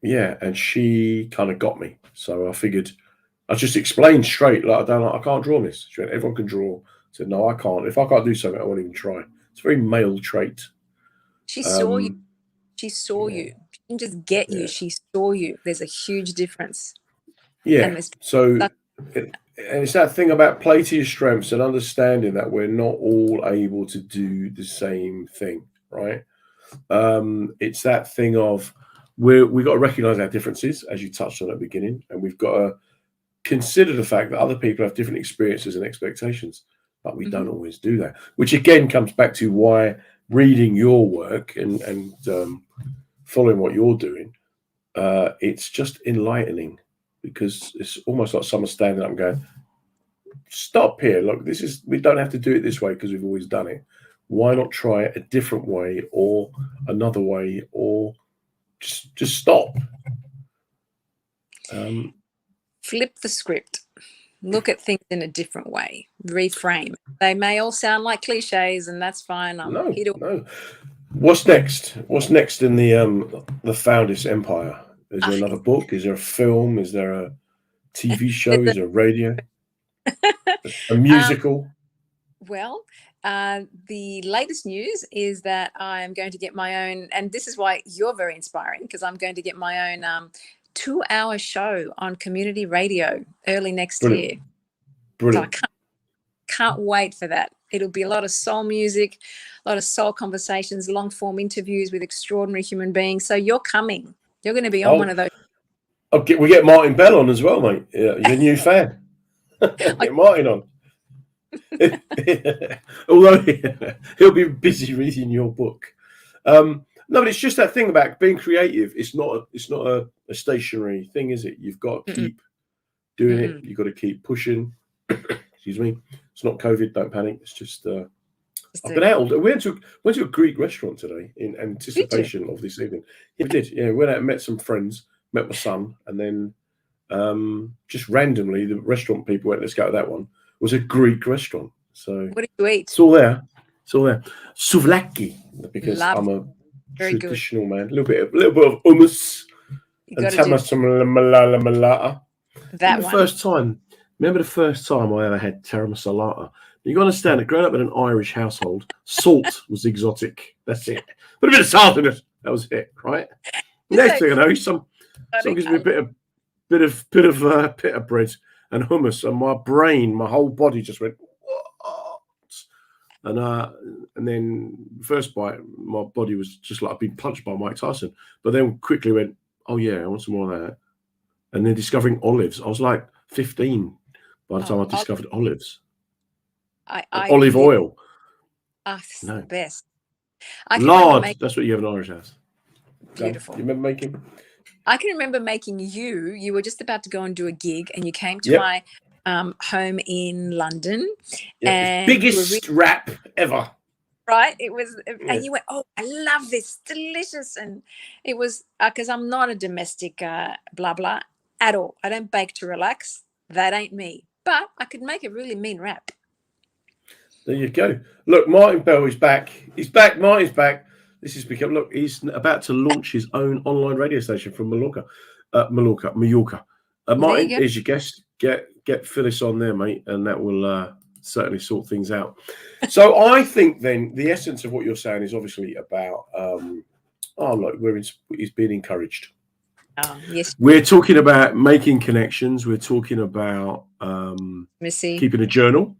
Yeah, and she kind of got me. So I figured I just explained straight, like, I can't draw this. She went, everyone can draw. I said, no, I can't. If I can't do something, I won't even try. It's a very male trait. She saw you. She saw you. She didn't just get you. She saw you. There's a huge difference. Yeah. So and it's that thing about play to your strengths and understanding that we're not all able to do the same thing, right? It's that thing of we've got to recognize our differences, as you touched on at the beginning, and we've got to consider the fact that other people have different experiences and expectations, but we don't always do that, which again comes back to why reading your work and following what you're doing, it's just enlightening, because it's almost like someone standing up and going, stop here, look, we don't have to do it this way because we've always done it. Why not try it a different way or another way, or just stop? Flip the script. Look at things in a different way. Reframe. They may all sound like cliches, and that's fine. No. What's next? What's next in the Foundis empire? Is there another book? Is there a film? Is there a TV show? Is there a radio? A musical? The latest news is that I'm going to get my own, and this is why you're very inspiring, because I'm going to get my own 2-hour show on community radio early next year. Brilliant. So I can't wait for that. It'll be a lot of soul music, a lot of soul conversations, long form interviews with extraordinary human beings. So you're coming. You're going to be on one of those. We get Martin Bell on as well, mate. Yeah, your new fan. Get Martin on. Although he'll be busy reading your book. No, but it's just that thing about being creative. It's not a stationary thing, is it? You've got to keep doing it. You've got to keep pushing. Excuse me. It's not COVID. Don't panic. It's just I've been out. We went to a Greek restaurant today in anticipation of this evening. Yeah, we did. Yeah, we went out and met some friends. Met my son, and then just randomly the restaurant people went, let's go to that one. It was a Greek restaurant. So what did you eat? It's all there. Souvlaki, because I'm a Very traditional man. A little bit of hummus and tamasmalata. That one. Remember the first time I ever had tamasmalata? You got to understand that growing up in an Irish household, salt was exotic. That's it. Put a bit of salt in it. That was it, right? Next thing I know, some gives me a bit of pita bread and hummus, and my whole body just went, what? And then first bite, my body was just like I'd been punched by Mike Tyson, but then quickly went, oh yeah, I want some more of that. And then discovering olives, I was like 15 by the time I discovered olives. Olive oil. It's No. the best. Lard, that's what you have in Irish house. Beautiful. You remember making? I can remember making you were just about to go and do a gig, and you came to my home in London. And biggest rap ever. Right? It was, and you went, oh, I love this, delicious. And it was, because I'm not a domestic blah, blah at all. I don't bake to relax. That ain't me. But I could make a really mean rap. There you go. Look, Martin Bell is back. He's back. Martin's back. This has become, look, he's about to launch his own online radio station from Mallorca. Martin is your guest. Get Phyllis on there, mate, and that will certainly sort things out. So I think then the essence of what you're saying is obviously about, he's being encouraged. Yes. We're talking about making connections. We're talking about keeping a journal.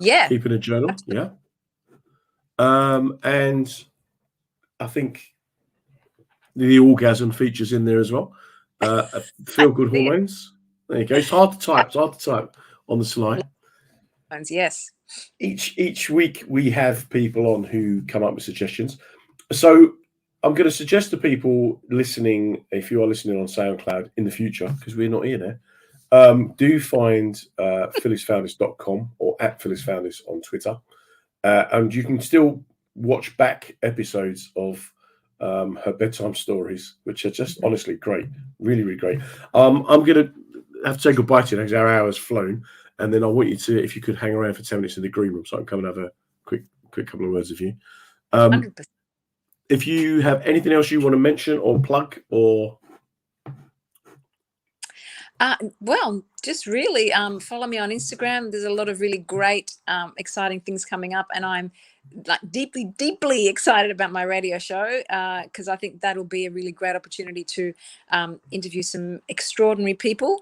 Yeah. Keeping a journal. Absolutely. Yeah. And I think the orgasm features in there as well. Feel good hormones. There you go. It's hard to type. On the slide. Yes. Each week we have people on who come up with suggestions. So I'm going to suggest to people listening, if you are listening on SoundCloud in the future, because we're not here now, do find phyllisfoundis.com or at Phyllis Foundis on Twitter. And you can still watch back episodes of her bedtime stories, which are just honestly great. Really, really great. I'm going to have to say goodbye to you because our hour's flown. And then I want you to, if you could hang around for 10 minutes in the green room so I can come and have a quick couple of words with you. 100%. If you have anything else you want to mention or plug or... Well, just really follow me on Instagram. There's a lot of really great, exciting things coming up, and I'm like deeply excited about my radio show because I think that'll be a really great opportunity to interview some extraordinary people,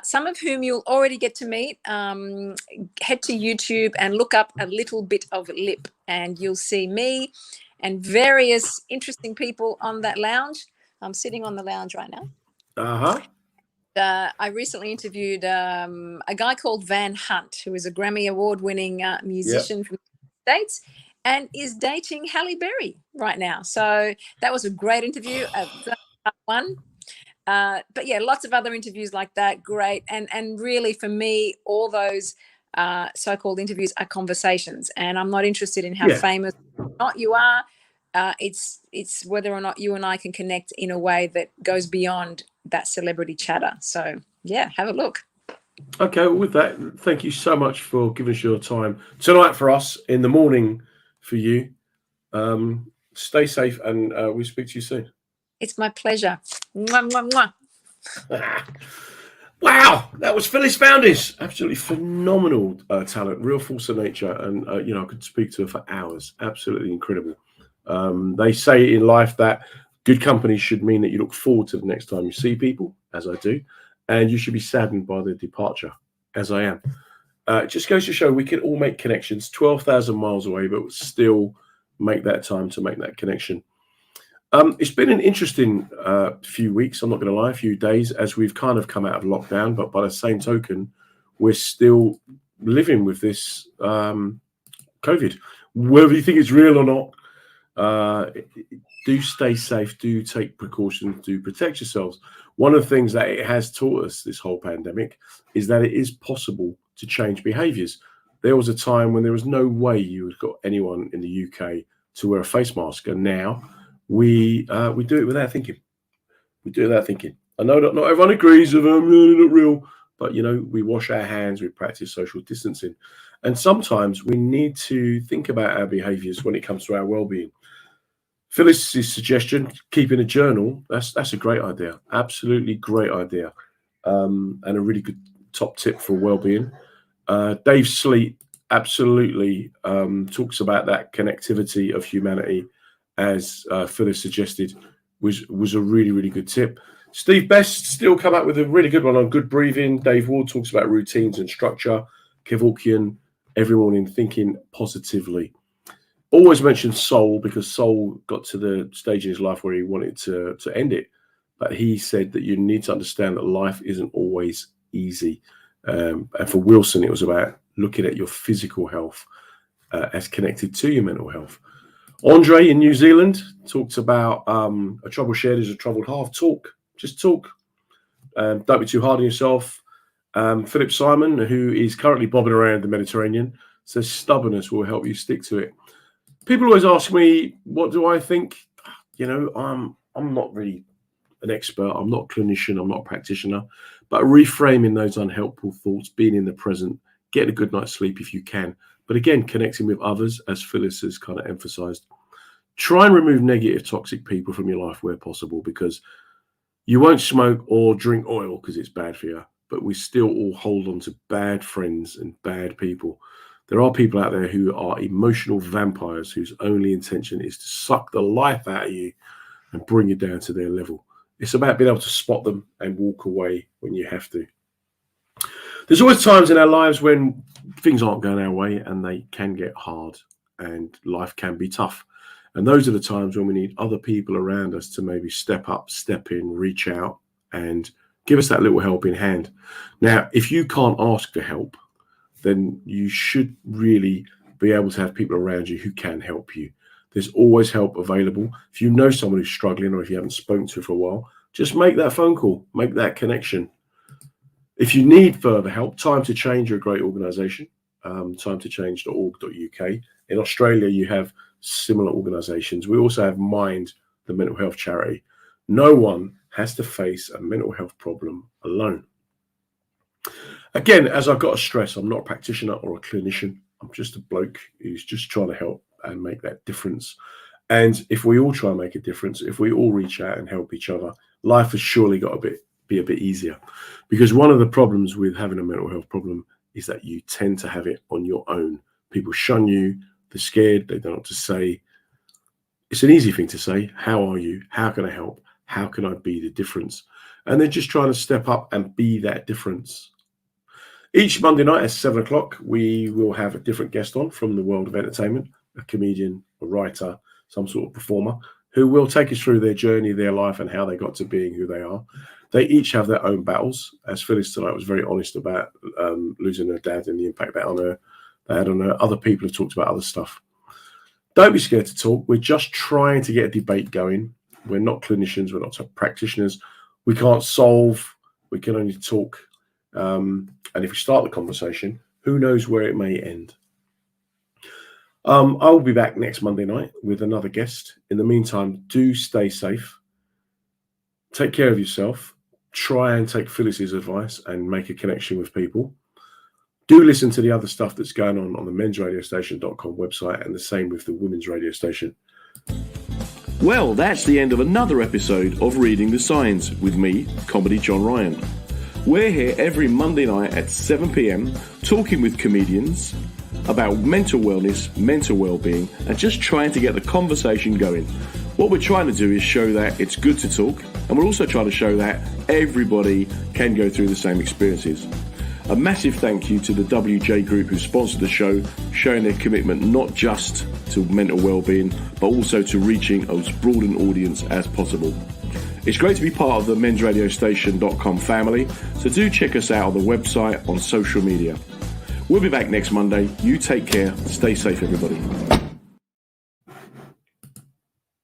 some of whom you'll already get to meet. Head to YouTube and look up A Little Bit of Lip, and you'll see me and various interesting people on that lounge. I'm sitting on the lounge right now. Uh-huh. I recently interviewed a guy called Van Hunt, who is a Grammy Award-winning musician from the States and is dating Halle Berry right now. So that was a great interview. One. But yeah, lots of other interviews like that. Great. And really for me, all those so-called interviews are conversations. And I'm not interested in how famous or not you are. It's whether or not you and I can connect in a way that goes beyond that celebrity chatter. So yeah, have a look. Okay, well, with that, thank you so much for giving us your time tonight for us, in the morning for you. Stay safe, and we'll speak to you soon. It's my pleasure. Mwah, mwah, mwah. Wow, that was Phyllis Foundis. Absolutely phenomenal talent, real force of nature, and I could speak to her for hours. Absolutely incredible. They say in life that good company should mean that you look forward to the next time you see people, as I do, and you should be saddened by their departure, as I am. It just goes to show we can all make connections 12,000 miles away, but still make that time to make that connection. It's been an interesting few weeks, I'm not going to lie, a few days, as we've kind of come out of lockdown. But by the same token, we're still living with this COVID. Whether you think it's real or not, do stay safe, do take precautions, do protect yourselves. One of the things that it has taught us, this whole pandemic, is that it is possible to change behaviours. There was a time when there was no way you would got anyone in the UK to wear a face mask, and now we do it without thinking. We do it without thinking. I know that not everyone agrees with them, really not real, but we wash our hands, we practice social distancing, and sometimes we need to think about our behaviours when it comes to our well-being. Phyllis's suggestion, keeping a journal, that's a great idea, absolutely great idea, and a really good top tip for well-being. Dave Sleet absolutely talks about that connectivity of humanity, as Phyllis suggested, was a really, really good tip. Steve Best still come up with a really good one on good breathing. Dave Ward talks about routines and structure. Kevorkian, every morning thinking positively. Always mentions soul, because soul got to the stage in his life where he wanted to end it. But he said that you need to understand that life isn't always easy. And for Wilson, it was about looking at your physical health as connected to your mental health. Andre in New Zealand talks about a trouble shared is a troubled half. Talk, just talk. Don't be too hard on yourself. Philip Simon, who is currently bobbing around the Mediterranean, says stubbornness will help you stick to it. People always ask me, what do I think? I'm not really an expert. I'm not a clinician. I'm not a practitioner. But reframing those unhelpful thoughts, being in the present, getting a good night's sleep if you can. But again, connecting with others, as Phyllis has kind of emphasized. Try and remove negative, toxic people from your life where possible, because you won't smoke or drink oil because it's bad for you. But we still all hold on to bad friends and bad people. There are people out there who are emotional vampires whose only intention is to suck the life out of you and bring you down to their level. It's about being able to spot them and walk away when you have to. There's always times in our lives when things aren't going our way and they can get hard and life can be tough. And those are the times when we need other people around us to maybe step up, step in, reach out and give us that little helping hand. Now, if you can't ask for help, then you should really be able to have people around you who can help you. There's always help available. If you know someone who's struggling or if you haven't spoken to for a while, just make that phone call, make that connection. If you need further help, Time to Change are a great organisation, timetochange.org.uk. In Australia, you have similar organisations. We also have Mind, the mental health charity. No one has to face a mental health problem alone. Again, as I've got to stress, I'm not a practitioner or a clinician. I'm just a bloke who's just trying to help and make that difference. And if we all try and make a difference, if we all reach out and help each other, life has surely got to be a bit easier. Because one of the problems with having a mental health problem is that you tend to have it on your own. People shun you, they're scared, they don't know what to say. It's an easy thing to say. How are you? How can I help? How can I be the difference? And then just trying to step up and be that difference. Each Monday night at 7 o'clock, we will have a different guest on from the world of entertainment, a comedian, a writer, some sort of performer, who will take us through their journey, their life, and how they got to being who they are. They each have their own battles. As Phyllis tonight was very honest about losing her dad and the impact that had on her. Other people have talked about other stuff. Don't be scared to talk. We're just trying to get a debate going. We're not clinicians. We're not practitioners. We can't solve. We can only talk. And if we start the conversation, who knows where it may end. I will be back next Monday night with another guest. In the meantime, do stay safe. Take care of yourself. Try and take Phyllis's advice and make a connection with people. Do listen to the other stuff that's going on the mensradiostation.com website, and the same with the women's radio station. Well, that's the end of another episode of Reading the Signs with me, Comedy John Ryan. We're here every Monday night at 7 p.m. talking with comedians about mental wellness, mental well-being, and just trying to get the conversation going. What we're trying to do is show that it's good to talk, and we're also trying to show that everybody can go through the same experiences. A massive thank you to the WJ Group who sponsored the show, showing their commitment not just to mental well-being, but also to reaching as broad an audience as possible. It's great to be part of the mensradiostation.com family, so do check us out on the website, on social media. We'll be back next Monday. You take care. Stay safe, everybody.